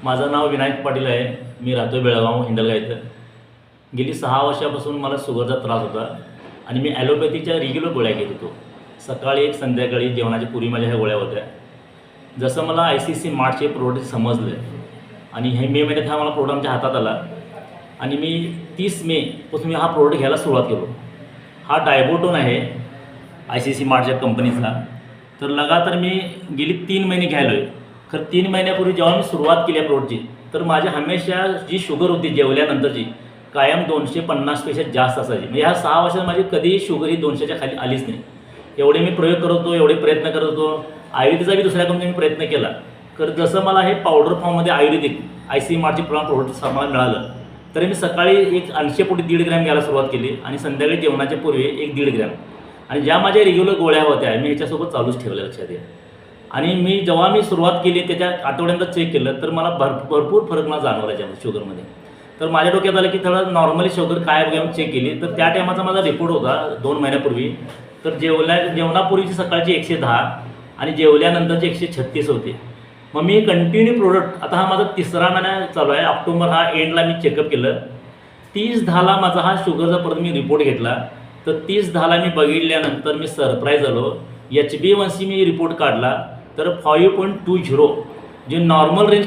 माझं नाव विनायक पाटील आहे. मी राहतो बेळगाव हिंदलगा इथं. गेली 6 वर्षापासून मला शुगरचा त्रास होता आणि मी ॲलोपॅथीच्या रेग्युलर गोळ्या घेत होतो. सकाळी एक संध्याकाळी जेवणाच्या पूर्वी माझ्या ह्या गोळ्या होत्या. जसं मला ICC मार्टचे प्रोडक्ट समजले आणि हे मे महिन्यात हा मला प्रोडक्ट आमच्या हातात आला आणि मी 30 मे पासून मी हा प्रोडक्ट घ्यायला सुरुवात केलो. हा डायबोटोन आहे ICC मार्टच्या कंपनीचा. तर लगातार मी गेली 3 महिने घ्यायलो आहे. खरं 3 महिन्यापूर्वी जेव्हा मी सुरुवात केली या प्रोडक्टची तर माझ्या हमेशा जी शुगर होती जेवल्यानंतरची कायम 250पेक्षा जास्त असायची. म्हणजे ह्या 6 वर्षात माझी कधीही शुगर ही 200च्या खाली आलीच नाही. एवढे मी प्रयोग करत होतो, एवढे प्रयत्न करत होतो. आयुर्वेदाचा बी दुसऱ्या कंपनीने प्रयत्न केला. तर जसं मला हे पावडर फॉर्ममध्ये आयुर्वेदिक ICC मार्टचे प्रोडक्ट मला मिळालं तर मी सकाळी एक 80 पोटी 1.5 ग्रॅम घ्यायला सुरुवात केली आणि संध्याकाळी जेवणाच्या पूर्वी 1-1.5 ग्रॅम आणि ज्या माझ्या रेग्युलर गोळ्या होत्या मी ह्याच्यासोबत चालूच ठेवल्या लक्षात घ्या. आणि जेव्हा मी सुरुवात केली त्याच्या आठवड्यांदा चेक केलं तर मला भरपूर फरक मला जाणवला याच्यामध्ये शुगरमध्ये. तर माझ्या डोक्यात आलं की थोडं नॉर्मली शुगर काय बघा चेक केली तर त्या टायमाचा माझा रिपोर्ट होता 2 महिन्यापूर्वी. तर जेवणापूर्वीची सकाळची 110 आणि जेवल्यानंतरचे 136 होते. मग मी कंटिन्यू प्रोडक्ट आता हा माझा 3रा महिना चालू आहे. ऑक्टोबर हा एंडला मी चेकअप केलं. 30-10ला माझा हा शुगरचा परत मी रिपोर्ट घेतला. तर 30-10ला मी बघितल्यानंतर मी सरप्राईज झालो. HbA1c मी रिपोर्ट काढला तर 5.20 जे नॉर्मल रेंज